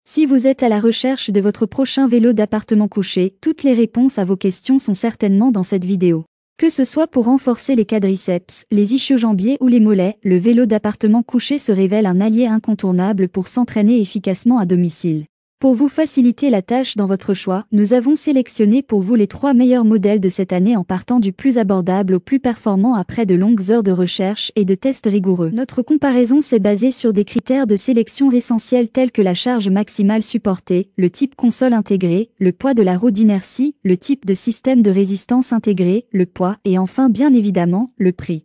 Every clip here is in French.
Si vous êtes à la recherche de votre prochain vélo d'appartement couché, toutes les réponses à vos questions sont certainement dans cette vidéo. Que ce soit pour renforcer les quadriceps, les ischio-jambiers ou les mollets, le vélo d'appartement couché se révèle un allié incontournable pour s'entraîner efficacement à domicile. Pour vous faciliter la tâche dans votre choix, nous avons sélectionné pour vous les 3 meilleurs modèles de cette année en partant du plus abordable au plus performant après de longues heures de recherche et de tests rigoureux. Notre comparaison s'est basée sur des critères de sélection essentiels tels que la charge maximale supportée, le type console intégré, le poids de la roue d'inertie, le type de système de résistance intégré, le poids et enfin bien évidemment, le prix.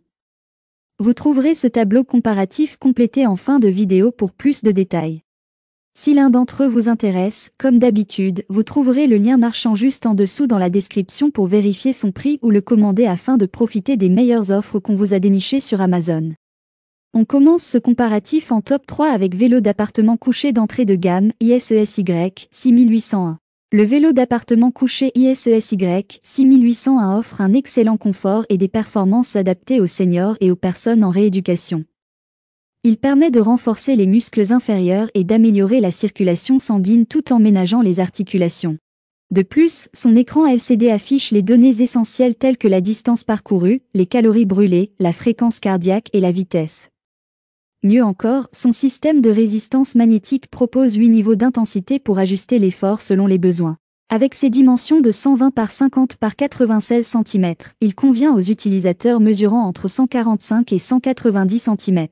Vous trouverez ce tableau comparatif complété en fin de vidéo pour plus de détails. Si l'un d'entre eux vous intéresse, comme d'habitude, vous trouverez le lien marchand juste en dessous dans la description pour vérifier son prix ou le commander afin de profiter des meilleures offres qu'on vous a dénichées sur Amazon. On commence ce comparatif en top 3 avec vélo d'appartement couché d'entrée de gamme ISESY 6801. Le vélo d'appartement couché ISESY 6801 offre un excellent confort et des performances adaptées aux seniors et aux personnes en rééducation. Il permet de renforcer les muscles inférieurs et d'améliorer la circulation sanguine tout en ménageant les articulations. De plus, son écran LCD affiche les données essentielles telles que la distance parcourue, les calories brûlées, la fréquence cardiaque et la vitesse. Mieux encore, son système de résistance magnétique propose 8 niveaux d'intensité pour ajuster l'effort selon les besoins. Avec ses dimensions de 120 par 50 par 96 cm, il convient aux utilisateurs mesurant entre 145 et 190 cm.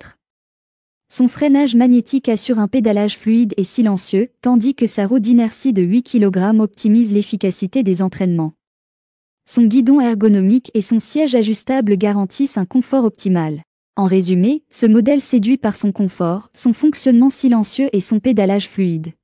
Son freinage magnétique assure un pédalage fluide et silencieux, tandis que sa roue d'inertie de 8 kg optimise l'efficacité des entraînements. Son guidon ergonomique et son siège ajustable garantissent un confort optimal. En résumé, ce modèle séduit par son confort, son fonctionnement silencieux et son pédalage fluide.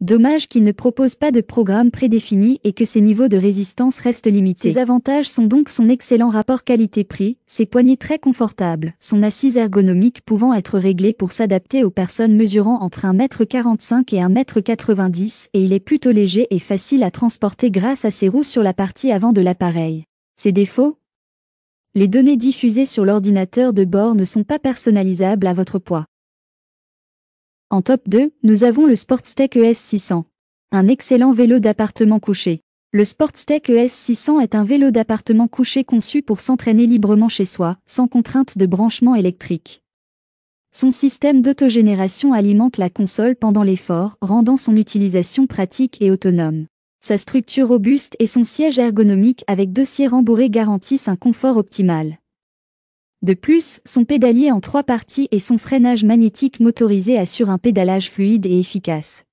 Dommage qu'il ne propose pas de programme prédéfini et que ses niveaux de résistance restent limités. Ses avantages sont donc son excellent rapport qualité-prix, ses poignées très confortables, son assise ergonomique pouvant être réglée pour s'adapter aux personnes mesurant entre 1,45 m et 1,90 m et il est plutôt léger et facile à transporter grâce à ses roues sur la partie avant de l'appareil. Ses défauts ? Les données diffusées sur l'ordinateur de bord ne sont pas personnalisables à votre poids. En top 2, nous avons le Sportstech ES600. Un excellent vélo d'appartement couché. Le Sportstech ES600 est un vélo d'appartement couché conçu pour s'entraîner librement chez soi, sans contrainte de branchement électrique. Son système d'autogénération alimente la console pendant l'effort, rendant son utilisation pratique et autonome. Sa structure robuste et son siège ergonomique avec dossier rembourré garantissent un confort optimal. De plus, son pédalier en 3 parties et son freinage magnétique motorisé assurent un pédalage fluide et efficace.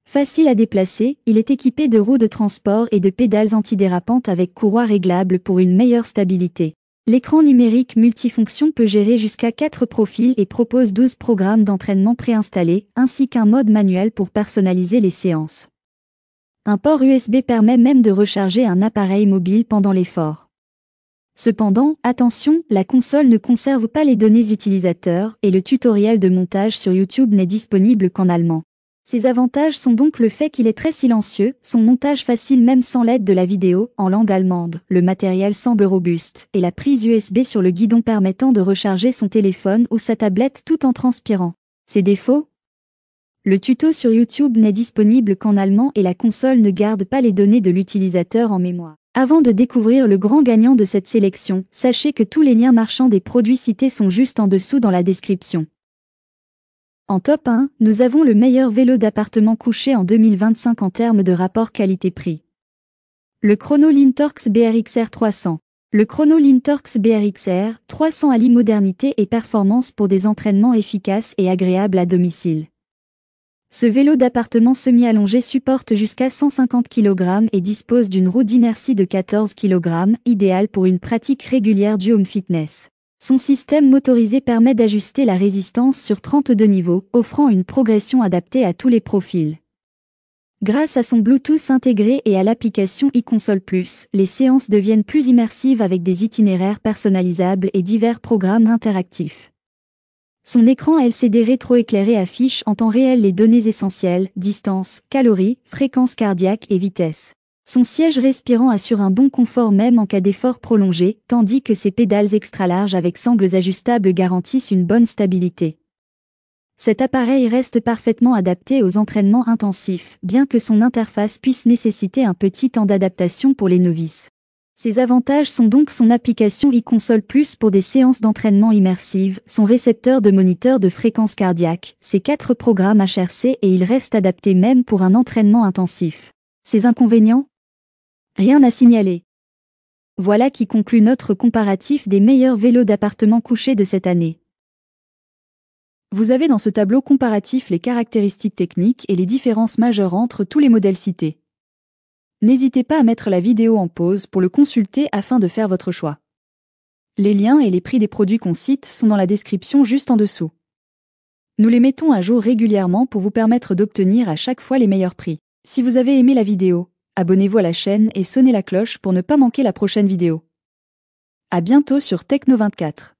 Facile à déplacer, il est équipé de roues de transport et de pédales antidérapantes avec courroie réglable pour une meilleure stabilité. L'écran numérique multifonction peut gérer jusqu'à 4 profils et propose 12 programmes d'entraînement préinstallés, ainsi qu'un mode manuel pour personnaliser les séances. Un port USB permet même de recharger un appareil mobile pendant l'effort. Cependant, attention, la console ne conserve pas les données utilisateurs et le tutoriel de montage sur YouTube n'est disponible qu'en allemand. Ses avantages sont donc le fait qu'il est très silencieux, son montage facile même sans l'aide de la vidéo, en langue allemande, le matériel semble robuste, et la prise USB sur le guidon permettant de recharger son téléphone ou sa tablette tout en transpirant. Ses défauts ? Le tuto sur YouTube n'est disponible qu'en allemand et la console ne garde pas les données de l'utilisateur en mémoire. Avant de découvrir le grand gagnant de cette sélection, sachez que tous les liens marchands des produits cités sont juste en dessous dans la description. En top 1, nous avons le meilleur vélo d'appartement couché en 2025 en termes de rapport qualité-prix. Le Chrono Lintorx BRXR 300. Le Chrono Lintorx BRXR 300 allie modernité et performance pour des entraînements efficaces et agréables à domicile. Ce vélo d'appartement semi-allongé supporte jusqu'à 150 kg et dispose d'une roue d'inertie de 14 kg, idéale pour une pratique régulière du home fitness. Son système motorisé permet d'ajuster la résistance sur 32 niveaux, offrant une progression adaptée à tous les profils. Grâce à son Bluetooth intégré et à l'application iConsole Plus, les séances deviennent plus immersives avec des itinéraires personnalisables et divers programmes interactifs. Son écran LCD rétroéclairé affiche en temps réel les données essentielles, distance, calories, fréquence cardiaque et vitesse. Son siège respirant assure un bon confort même en cas d'effort prolongé, tandis que ses pédales extra larges avec sangles ajustables garantissent une bonne stabilité. Cet appareil reste parfaitement adapté aux entraînements intensifs, bien que son interface puisse nécessiter un petit temps d'adaptation pour les novices. Ses avantages sont donc son application e-console plus pour des séances d'entraînement immersives, son récepteur de moniteur de fréquence cardiaque, ses 4 programmes HRC et il reste adapté même pour un entraînement intensif. Ses inconvénients ? Rien à signaler. Voilà qui conclut notre comparatif des meilleurs vélos d'appartement couché de cette année. Vous avez dans ce tableau comparatif les caractéristiques techniques et les différences majeures entre tous les modèles cités. N'hésitez pas à mettre la vidéo en pause pour le consulter afin de faire votre choix. Les liens et les prix des produits qu'on cite sont dans la description juste en dessous. Nous les mettons à jour régulièrement pour vous permettre d'obtenir à chaque fois les meilleurs prix. Si vous avez aimé la vidéo, abonnez-vous à la chaîne et sonnez la cloche pour ne pas manquer la prochaine vidéo. À bientôt sur Techno24.